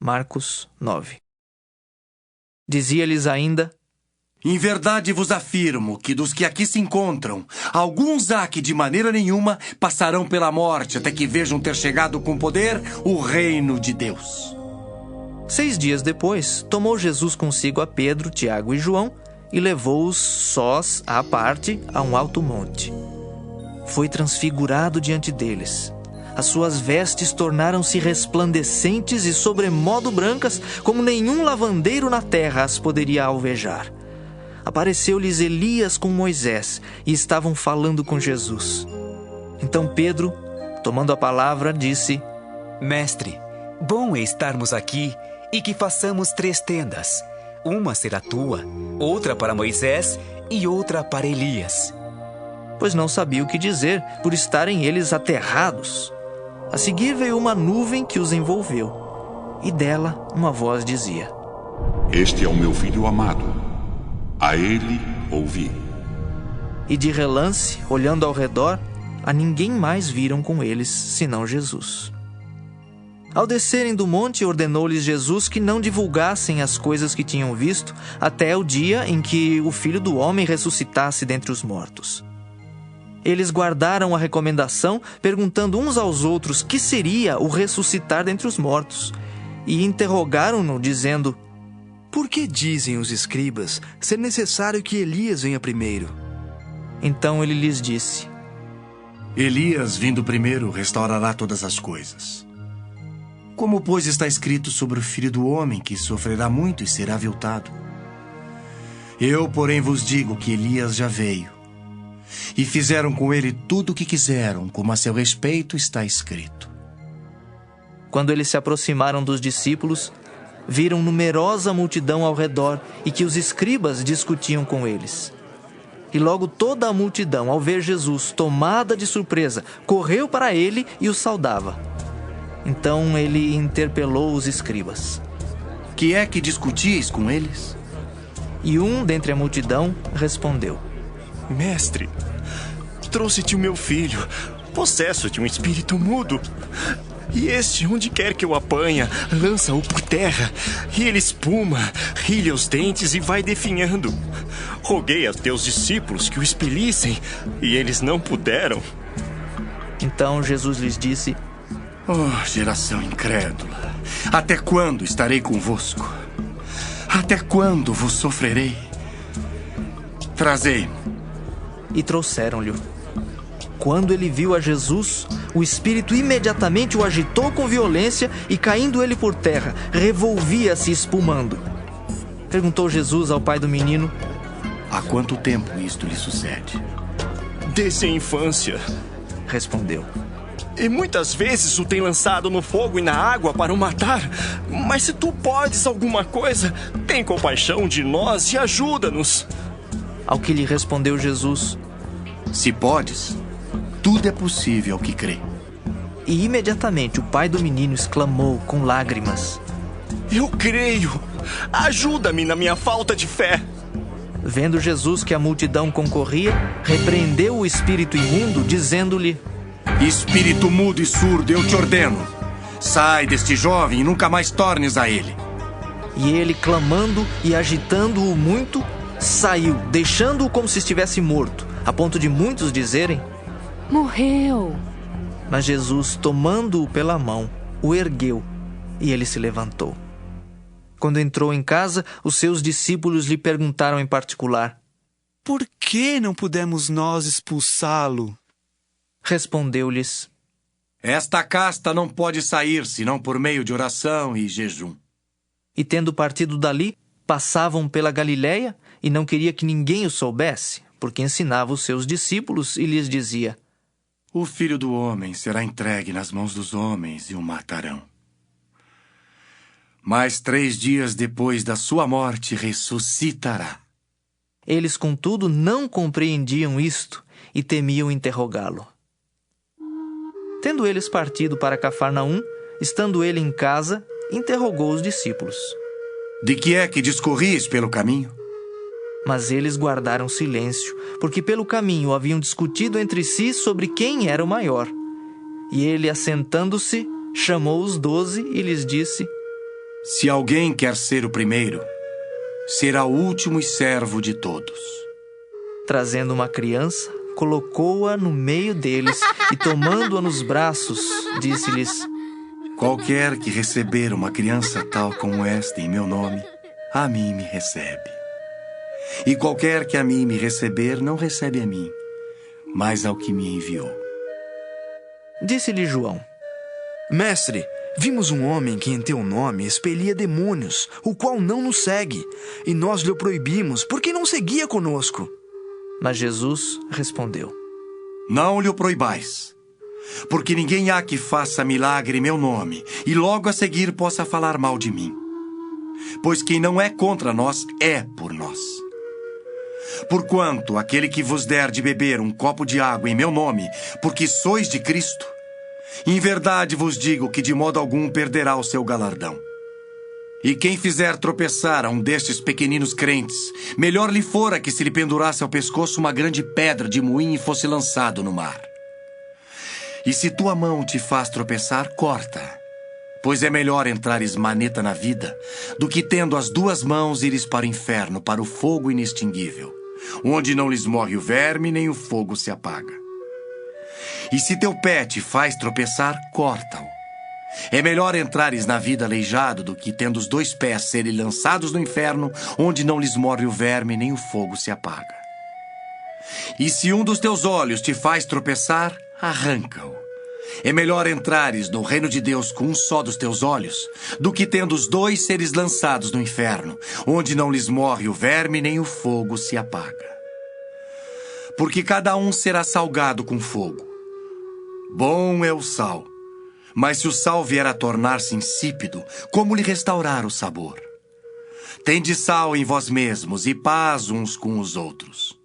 Marcos 9. Dizia-lhes ainda: Em verdade vos afirmo que dos que aqui se encontram, alguns há que de maneira nenhuma passarão pela morte até que vejam ter chegado com poder o reino de Deus. 6 dias depois, tomou Jesus consigo a Pedro, Tiago e João e levou-os sós à parte a um alto monte. Foi transfigurado diante deles. As suas vestes tornaram-se resplandecentes e sobremodo brancas, como nenhum lavandeiro na terra as poderia alvejar. Apareceu-lhes Elias com Moisés e estavam falando com Jesus. Então Pedro, tomando a palavra, disse: Mestre, bom é estarmos aqui e que façamos 3 tendas. Uma será tua, outra para Moisés e outra para Elias. Pois não sabia o que dizer, por estarem eles aterrados. A seguir veio uma nuvem que os envolveu, e dela uma voz dizia: Este é o meu filho amado, a ele ouvi. E de relance, olhando ao redor, a ninguém mais viram com eles, senão Jesus. Ao descerem do monte, ordenou-lhes Jesus que não divulgassem as coisas que tinham visto, até o dia em que o Filho do Homem ressuscitasse dentre os mortos. Eles guardaram a recomendação, perguntando uns aos outros que seria o ressuscitar dentre os mortos, e interrogaram-no, dizendo: Por que dizem os escribas ser necessário que Elias venha primeiro? Então ele lhes disse: Elias, vindo primeiro, restaurará todas as coisas. Como, pois, está escrito sobre o Filho do Homem, que sofrerá muito e será aviltado? Eu, porém, vos digo que Elias já veio, e fizeram com ele tudo o que quiseram, como a seu respeito está escrito. Quando eles se aproximaram dos discípulos, viram numerosa multidão ao redor e que os escribas discutiam com eles. E logo toda a multidão, ao ver Jesus, tomada de surpresa, correu para ele e o saudava. Então ele interpelou os escribas: Que é que discutis com eles? E um dentre a multidão respondeu: Mestre, trouxe-te o meu filho, possesso de um espírito mudo. E este, onde quer que o apanha, lança-o por terra, e ele espuma, rilha os dentes e vai definhando. Roguei a teus discípulos que o expelissem, e eles não puderam. Então Jesus lhes disse: Oh, geração incrédula, até quando estarei convosco? Até quando vos sofrerei? Trazei-mo. E trouxeram-lhe. Quando ele viu a Jesus, o espírito imediatamente o agitou com violência e, caindo ele por terra, revolvia-se espumando. Perguntou Jesus ao pai do menino: Há quanto tempo isto lhe sucede? Desde a infância, respondeu. E muitas vezes o tem lançado no fogo e na água para o matar. Mas se tu podes alguma coisa, tem compaixão de nós e ajuda-nos. Ao que lhe respondeu Jesus: Se podes, tudo é possível ao que crê. E imediatamente o pai do menino exclamou com lágrimas: Eu creio, ajuda-me na minha falta de fé. Vendo Jesus que a multidão concorria, repreendeu o espírito imundo, dizendo-lhe: Espírito mudo e surdo, eu te ordeno, sai deste jovem e nunca mais tornes a ele. E ele, clamando e agitando-o muito, saiu, deixando-o como se estivesse morto, a ponto de muitos dizerem: Morreu. Mas Jesus, tomando-o pela mão, o ergueu, e ele se levantou. Quando entrou em casa, os seus discípulos lhe perguntaram em particular: Por que não pudemos nós expulsá-lo? Respondeu-lhes: Esta casta não pode sair, senão por meio de oração e jejum. E tendo partido dali, passavam pela Galiléia, e não queria que ninguém o soubesse, porque ensinava os seus discípulos e lhes dizia: O Filho do Homem será entregue nas mãos dos homens e o matarão. Mas 3 dias depois da sua morte ressuscitará. Eles, contudo, não compreendiam isto e temiam interrogá-lo. Tendo eles partido para Cafarnaum, estando ele em casa, interrogou os discípulos: De que é que discorris pelo caminho? Mas eles guardaram silêncio, porque pelo caminho haviam discutido entre si sobre quem era o maior. E ele, assentando-se, chamou os 12 e lhes disse: Se alguém quer ser o primeiro, será o último e servo de todos. Trazendo uma criança, colocou-a no meio deles e, tomando-a nos braços, disse-lhes: Qualquer que receber uma criança tal como esta em meu nome, a mim me recebe. E qualquer que a mim me receber, não recebe a mim, mas ao que me enviou. Disse-lhe João: Mestre, vimos um homem que em teu nome expelia demônios, o qual não nos segue, e nós lhe proibimos, porque não seguia conosco. Mas Jesus respondeu: Não lhe o proibais, porque ninguém há que faça milagre em meu nome, e logo a seguir possa falar mal de mim. Pois quem não é contra nós, é por nós. Porquanto aquele que vos der de beber um copo de água em meu nome, porque sois de Cristo, em verdade vos digo que de modo algum perderá o seu galardão. E quem fizer tropeçar a um destes pequeninos crentes, melhor lhe fora que se lhe pendurasse ao pescoço uma grande pedra de moinho e fosse lançado no mar. E se tua mão te faz tropeçar, corta, pois é melhor entrares maneta na vida, do que tendo as duas mãos ires para o inferno, para o fogo inextinguível, onde não lhes morre o verme, nem o fogo se apaga. E se teu pé te faz tropeçar, corta-o. É melhor entrares na vida aleijado do que, tendo os dois pés, serem lançados no inferno, onde não lhes morre o verme, nem o fogo se apaga. E se um dos teus olhos te faz tropeçar, arranca-o. É melhor entrares no reino de Deus com um só dos teus olhos, do que, tendo os dois, seres lançados no inferno, onde não lhes morre o verme, nem o fogo se apaga. Porque cada um será salgado com fogo. Bom é o sal, mas se o sal vier a tornar-se insípido, como lhe restaurar o sabor? Tende sal em vós mesmos e paz uns com os outros.